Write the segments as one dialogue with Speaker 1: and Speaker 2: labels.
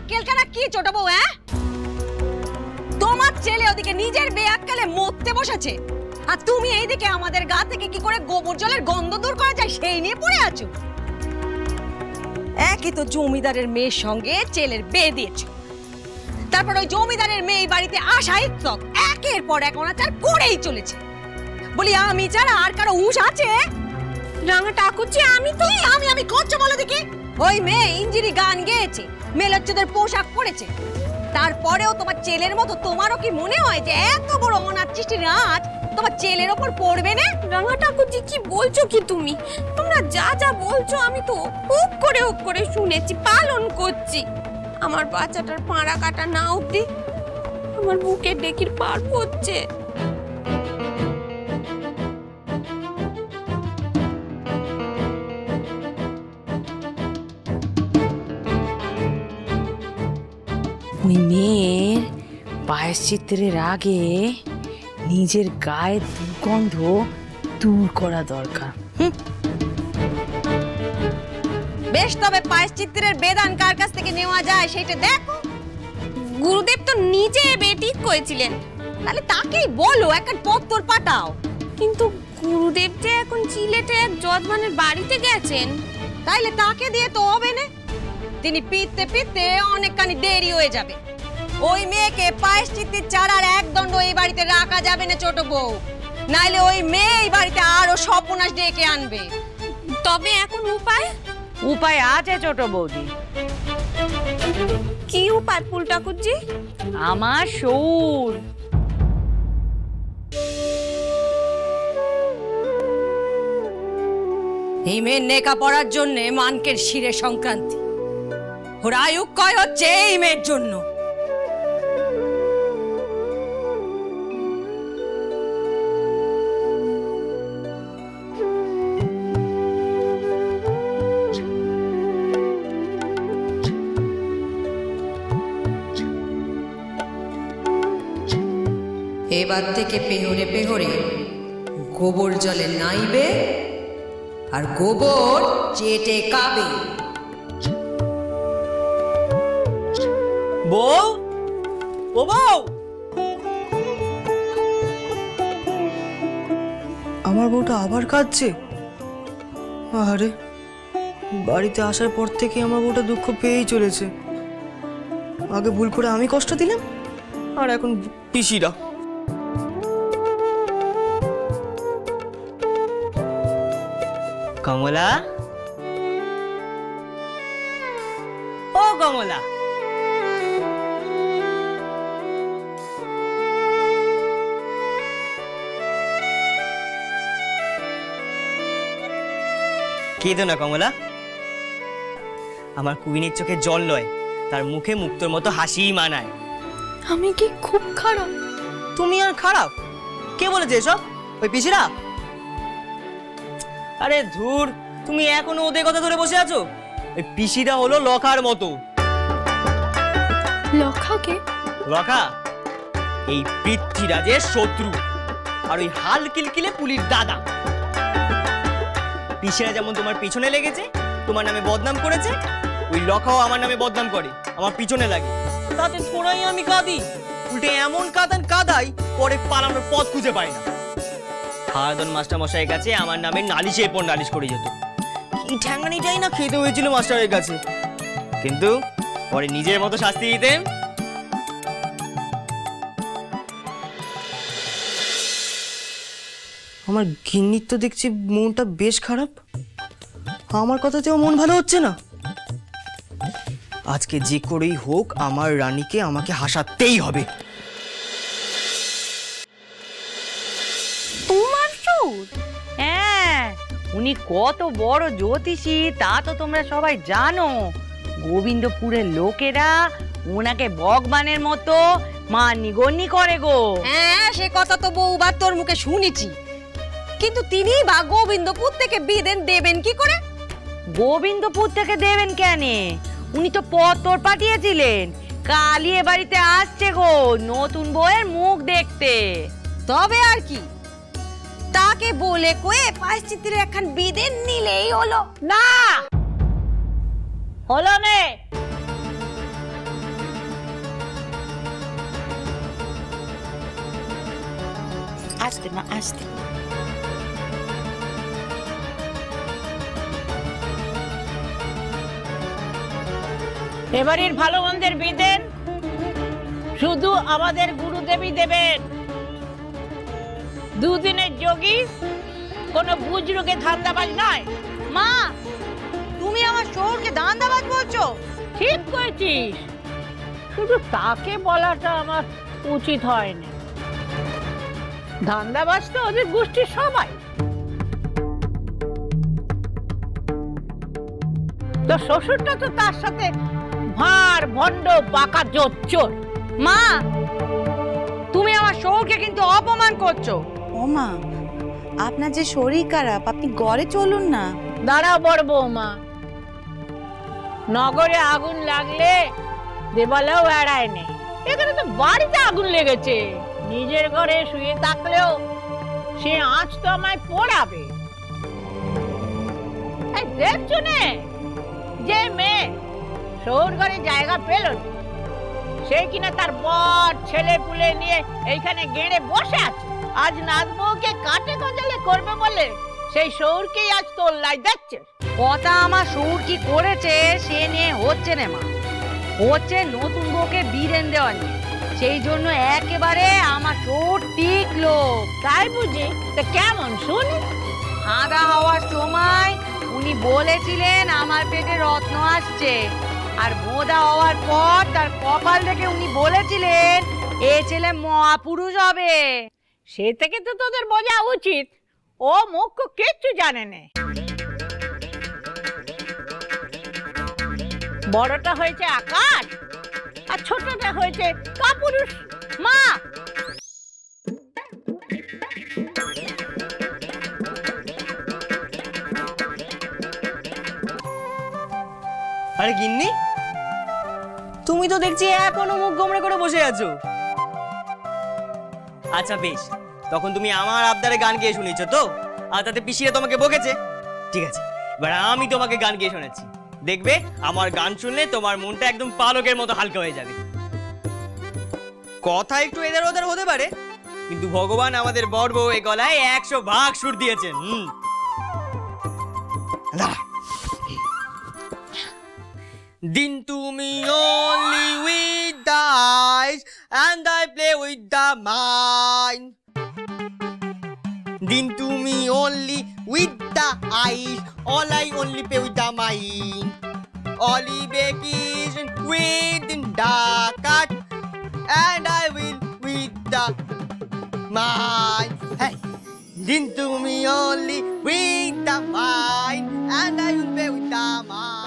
Speaker 1: আক্কেলখানা কি ছোট বউ? হ্যাঁ, তোমার ছেলে ওদিকে নিজের বেআক্কেলে মরতে বসেছে, আর তুমি এইদিকে আমাদের গা থেকে কি করে গোবর জলের গন্ধ দূর করা যায় সেই নিয়ে পড়ে আছো। একই তো জমিদারের মেয়ের সঙ্গে ছেলের বিয়ে দিয়েছো, তারপর ওই জমিদারের মেয়ে বাড়িতে আসা ইচ্ছক একের পর এক অনাচার করেই চলেছে। বলি আমি ছাড়া আর কারো হুঁশ আছে?
Speaker 2: রাঙা ঠাকুরজি, আমি তো
Speaker 1: আমি করছো বলো দেখি। ওই মেয়ে ইঞ্জিরি গান গেয়েছে, মেলাচ্চদের পোশাক পরেছে, তারপরেও তোমার ছেলের মতো তোমারও কি মনে হয় যে এত বড় অনাথ সৃষ্টির আঁচ তোমার ছেলের ওপর পড়বে না?
Speaker 2: রাঙা ঠাকুরজি, কি বলছো কি তুমি? তোমরা যা যা বলছো আমি তো হুক করে শুনেছি, পালন করছি। আমার বাচ্চাটার পাড়া কাটা না অবধি আমার বুকের ডেকির পার পড়ছে।
Speaker 3: ওই মেয়ের প্রায়শ্চিত্তের আগে নিজের গায়ের দুর্গন্ধ দূর করা দরকার।
Speaker 1: বেশ, তবে প্রায়শ্চিত্তের বেদান কার কাছ থেকে নেওয়া যায় সেটা দেখো।
Speaker 2: গুরুদেব তো নিজে বেটি করেছিলেন,
Speaker 1: তাহলে তাকেই বলো একটা পত্তর পাঠাও।
Speaker 2: কিন্তু গুরুদেব যে এখন চিলেটে এক যজমানের বাড়িতে গেছেন।
Speaker 1: তাইলে তাকে দিয়ে তো হবে না, তিনি পিততে পিততে অনেকখানি দেরি হয়ে যাবে। ওই মেয়েকে প্রায়শ্চিত্তের চারার এক দণ্ড এই বাড়িতে রাখা যাবে না ছোট বউ, নাইলে ওই মেয়ে এই বাড়িতে আরো সর্বনাশ ডেকে আনবে।
Speaker 2: তবে এখন উপায়?
Speaker 3: উপায় আছে ছোট বৌদি।
Speaker 2: কি উপায় ফুল ঠাকুরজি?
Speaker 3: আমার সৌর
Speaker 1: এই মেয়ের নেকা পড়ার জন্য মানকের শিরে সংক্রান্তি, ওর আয়ু ক্ষয় হচ্ছে এই মেয়ের জন্য। এবার থেকে পেহরে পেহরে গোবর জলে নাইবে আর গোবর চেটে খাবে।
Speaker 4: বউ, ও বউ,
Speaker 5: আমার বউটা আবার কাঁদছে। আরে, বাড়িতে আসার পর থেকে আমার বউটা দুঃখ পেয়েই চলেছে। আগে ভুল করে আমি কষ্ট দিলাম, আর এখন পিসিরা।
Speaker 4: কমলা, ও কমলা, কেঁদো না কমলা। আমার কুইনের চোখে জল লয়, তার মুখে মুক্তোর মতো হাসিই মানায়।
Speaker 2: আমি কি খুব খারাপ?
Speaker 4: তুমি আর খারাপ? কে বলেছে এসব? ওই পিসিরা? আরে ধুর, তুমি এখনো ওদের কথা ধরে বসে আছো? ওই পিসিরা হলো লখার মতো।
Speaker 2: লখাকে?
Speaker 4: লখা এই পৃথ্বীরাজের শত্রু, আর ওই হাল কিলকিলে পুলির দাদা। পিসিরা যেমন তোমার পিছনে লেগেছে, তোমার নামে বদনাম করেছে, ওই লখাও আমার নামে বদনাম করে, আমার পিছনে লাগে। তাতে থোড়াই আমি কাঁদি, উল্টে এমন কাদাই পরে পালানোর পথ খুঁজে পাই না। হারাধন মাস্টার মশাইয়ের কাছে আমার নামে নালিশের পর নালিশ করে যেত। কি ঠ্যাঙ্গানিটাই না খেতে হয়েছিল মাস্টারের কাছে, কিন্তু পরে নিজের মতো শাস্তি দিতেন।
Speaker 5: আমার গিন্নির তো দেখছি মনটা বেশ খারাপ। আমার কথাতেও মন ভালো হচ্ছে না। আজকে যে করেই হোক আমার রানীকে আমাকে হাসাতেই হবে।
Speaker 2: তোমার সুর?
Speaker 3: হ্যাঁ, উনি কত বড় জ্যোতিষী তা তো তোমরা সবাই জানো। গোবিন্দপুরের লোকেরা ওনাকে ভগবানের মতো মান্যগণ্য করে গো।
Speaker 1: হ্যাঁ, সে কথা তো বহুবার তোর মুখে শুনেছি, কিন্তু তিনি বা গোবিন্দপুর থেকে বিদেন দেবেন কি করে?
Speaker 3: গোবিন্দপুর থেকে দেবেন কেন? উনি তো পত্তর পাঠিয়েছিলেন, কালই এ বাড়িতে আসছে গো নতুন বউয়ের মুখ দেখতে।
Speaker 1: তবে আর কি, তাকে বলে কয়ে প্রায়শ্চিত্তের একখান বিদেন নিলেই হলো।
Speaker 3: না হলো নে, আসতে মা আসতে।
Speaker 6: এবারের ভালো মন্দের বিদেন শুধু আমাদের গুরুদেবী দেবেন। দুদিনের যোগী কোনো বুজরুকে ধান্দাবাজ নয়।
Speaker 3: মা, তুমি আমার শহরকে ধান্দাবাজ বলছো?
Speaker 6: ঠিক করেছিস, শুধু তাকে বলাটা আমার উচিত হয়নি। ধান্দাবাজ তো ওদের গোষ্ঠীর সবাই। তো শ্বশুরটা তো তার সাথে ভার ভণ্ড পাকা জোচ্চোর।
Speaker 3: মা, তুমি আমার শহরকে কিন্তু অপমান করছো।
Speaker 7: ও মা, আপনার যে শরীর খারাপ, আপনি ঘরে চলুন না।
Speaker 6: দাঁড়াও বড় বৌমা, নগরে আগুন লাগলে দেবালেও এড়ায় নেই। এখানে তো বাড়িতে আগুন লেগেছে, নিজের ঘরে শুয়ে থাকলেও সে আঁচ তো আমায় পোড়াবে। এই দেখছো নে, যে মেয়ে শহর ঘরে জায়গা পেল না, সে কিনা তার বর ছেলে পুলে নিয়ে এইখানে গেড়ে বসে আছে। আজ নাতবউকে কাটে গজালে করবে বলে সেই শহরকেই আজ তোল্লাই যাচ্ছে।
Speaker 3: কথা আমার শহর কি করেছে সে নিয়ে হচ্ছে না মা, হচ্ছে নতুন বউকে বিদেন দেওয়া নিয়ে। সেই জন্য একেবারে আমার শহর টিকলো।
Speaker 6: তাই বুঝি? তা কেমন শুনি?
Speaker 3: হাঁদা হওয়ার সময় উনি বলেছিলেন আমার পেটে রত্ন আসছে, আর বোঁদা হওয়ার পর তার কপাল দেখে উনি বলেছিলেন এ ছেলে মহাপুরুষ হবে।
Speaker 6: সে থেকে তো তোদের বোঝা উচিত ও মুখ্য কিচ্ছু জানে না। বড়টা হয়েছে আকাশ আর ছোটটা হয়েছে কাপুরুষ।
Speaker 3: মা,
Speaker 4: আরে গিন্নি, তুমি তো দেখছি এখনো মুখ গোমড়ে করে বসে আছো। আচ্ছা বেশ, তখন তুমি আমার আবদারে গান গেয়ে শুনেছো তো, আর তাতে পিসিরা তোমাকে বকেছে। ঠিক আছে, এবার আমি তোমাকে গান গেয়ে শুনেছি। দেখবে আমার গান শুনলে তোমার মনটা একদম পালকের মতো হালকা হয়ে যাবে। কথা একটু এদের ওদের হতে পারে, কিন্তু ভগবান আমাদের বড় বউ এই গলায় 100 ভাগ সুর দিয়েছেন। দাঁড়া। দিন তুমি only with the eyes and I play with the mind. Din to me only with the eyes, all I only play with the mind. Only vacation within the cut, and I will with the mind. Hey, din to me only with the mind, and I will play with the mind.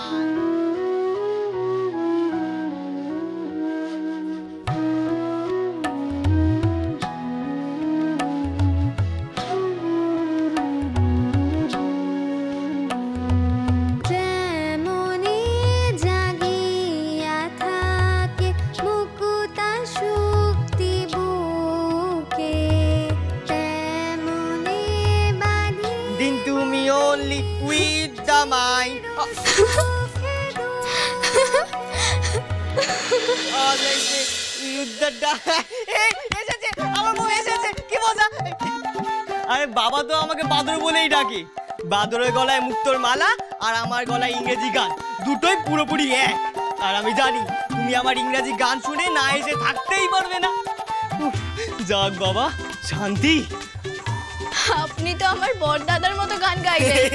Speaker 4: Din to me only with the mind. আরে বাবা তো আমাকে বাদর বলেই ডাকে। বাদরের গলায় মুক্তোর মালা আর আমার গলায় ইংরেজি গান, দুটোই পুরোপুরি এক। আর আমি জানি তুমি আমার ইংরেজি গান শুনে না এসে থাকতেই পারবে না। উফ, যাক বাবা, শান্তি।
Speaker 2: আপনি তো আমার বড়দাদার মতো গান গাইলেন।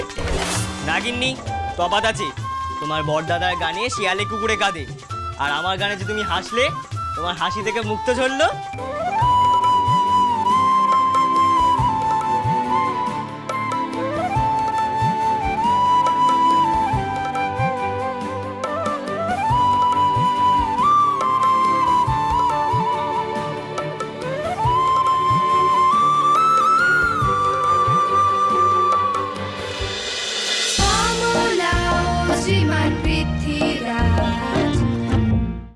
Speaker 4: নাগিন্নি, তফাৎ আছে। তোমার বড়দাদার গানে শিয়ালে কুকুরে কাঁদে, আর আমার গানে যে তুমি হাসলে, তোমার হাসি থেকে মুক্ত ঝরলো।